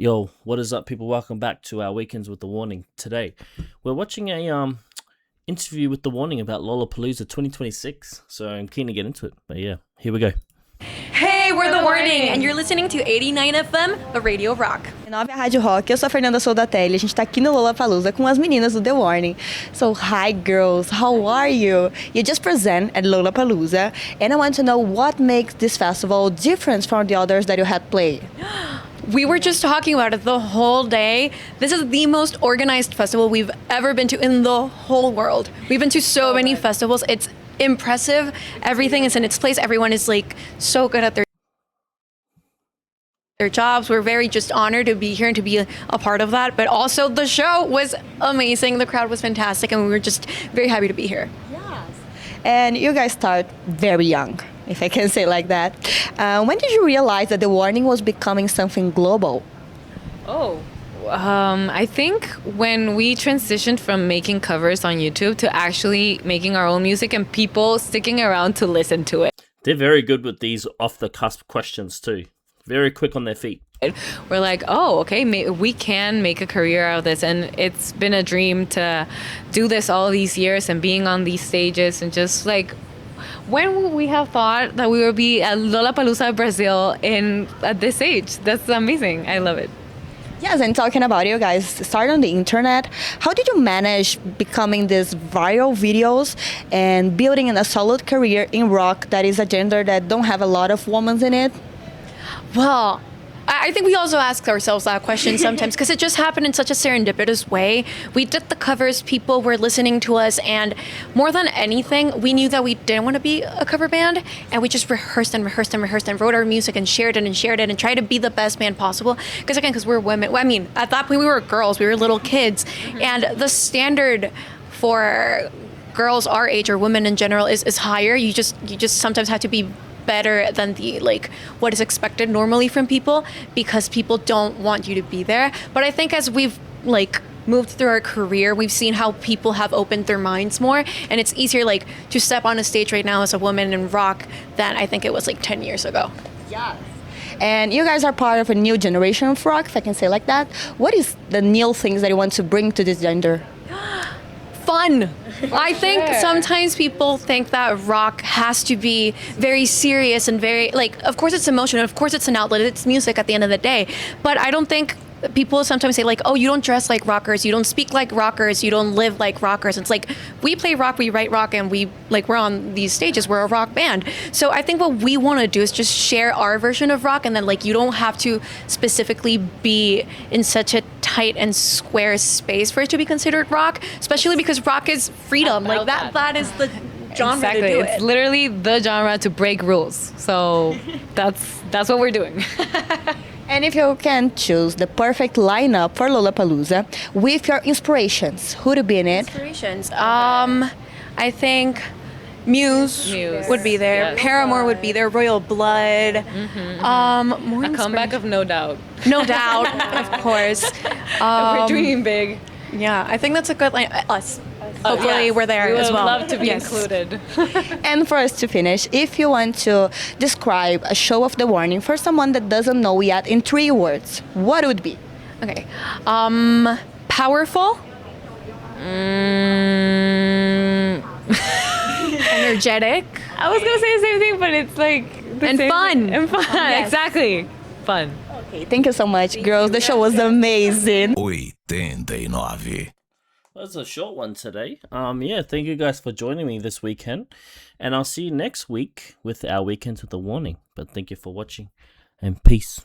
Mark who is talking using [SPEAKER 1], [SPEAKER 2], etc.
[SPEAKER 1] Yo, what is up, people? Welcome back to our Weekends with the Warning. Today, we're watching a interview with the Warning about Lollapalooza 2026. So I'm keen to get into it. But yeah, here we go.
[SPEAKER 2] Hey, we're The Warning, and you're listening to 89 FM, the Radio Rock.
[SPEAKER 3] Nova Rádio Rock, eu sou a Fernanda Soldatelli, a gente tá aqui no Lollapalooza com as meninas do The Warning. So, hi girls, how are you? You just present at Lollapalooza, and I want to know what makes this festival different from the others that you had played.
[SPEAKER 2] We were just talking about it the whole day. This is the most organized festival we've ever been to in the whole world. We've been to so many festivals. It's impressive. Everything is in its place. Everyone is like so good at their jobs. We're very just honored to be here and to be a part of that. But also the show was amazing. The crowd was fantastic, and we were just very happy to be here.
[SPEAKER 3] Yes. And you guys start very young, if I can say it like that. When did you realize that The Warning was becoming something global?
[SPEAKER 4] I think when we transitioned from making covers on YouTube to actually making our own music and people sticking around to listen to it.
[SPEAKER 1] They're very good with these off-the-cusp questions too. Very quick on their feet.
[SPEAKER 4] We're like, oh, okay, we can make a career out of this. And it's been a dream to do this all these years and being on these stages and just like, when would we have thought that we would be at Lollapalooza, Brazil at this age? That's amazing. I love it.
[SPEAKER 3] Yes, and talking about you guys start on the internet, how did you manage becoming these viral videos and building a solid career in rock that is a gender that don't have a lot of women in it?
[SPEAKER 2] Well, I think we also ask ourselves that question sometimes because it just happened in such a serendipitous way. We did the covers, people were listening to us, and more than anything, we knew that we didn't want to be a cover band, and we just rehearsed and rehearsed and rehearsed and wrote our music and shared it and tried to be the best band possible. Because we're women. Well, I mean, at that point we were girls, we were little kids, and the standard for girls our age or women in general is higher. You just sometimes have to be better than the what is expected normally from people because people don't want you to be there. But I think as we've moved through our career, we've seen how people have opened their minds more, and it's easier to step on a stage right now as a woman in rock than I think it was 10 years ago.
[SPEAKER 3] Yes. And you guys are part of a new generation of rock, if I can say like that. What is the new things that you want to bring to this gender?
[SPEAKER 2] Fun. I think sometimes people think that rock has to be very serious and very of course it's emotion, of course it's an outlet, it's music at the end of the day, but I don't think people sometimes say oh, you don't dress like rockers, you don't speak like rockers, you don't live like rockers. It's we play rock, we write rock, and we're on these stages, we're a rock band. So I think what we want to do is just share our version of rock, and then you don't have to specifically be in such a tight and square space for it to be considered rock, especially because rock is freedom. That is the genre
[SPEAKER 4] exactly.
[SPEAKER 2] to do
[SPEAKER 4] It's
[SPEAKER 2] it.
[SPEAKER 4] literally the genre to break rules. So that's what we're doing.
[SPEAKER 3] And if you can choose the perfect lineup for Lollapalooza with your inspirations, who to be in it?
[SPEAKER 2] Inspirations. I think Muse would be there.
[SPEAKER 4] Yes.
[SPEAKER 2] Paramore would be there. Royal Blood. More
[SPEAKER 4] A comeback of No Doubt.
[SPEAKER 2] No Doubt, of course.
[SPEAKER 4] We're dreaming big.
[SPEAKER 2] Yeah, I think that's a good line. Us. Hopefully we're there as well.
[SPEAKER 4] We would love to be
[SPEAKER 2] Yes.
[SPEAKER 4] included.
[SPEAKER 3] And for us to finish, if you want to describe a show of The Warning for someone that doesn't know yet in 3 words, what would be?
[SPEAKER 2] Okay. Powerful. Energetic.
[SPEAKER 4] I was gonna say the same thing, but it's
[SPEAKER 2] And fun.
[SPEAKER 4] And fun.
[SPEAKER 2] Yes.
[SPEAKER 4] Exactly. Fun.
[SPEAKER 3] Okay, thank you so much, girls. The show was amazing.
[SPEAKER 5] 89.
[SPEAKER 1] That's a short one today. Yeah, thank you guys for joining me this weekend, and I'll see you next week with our Weekends with the Warning. But thank you for watching, and peace.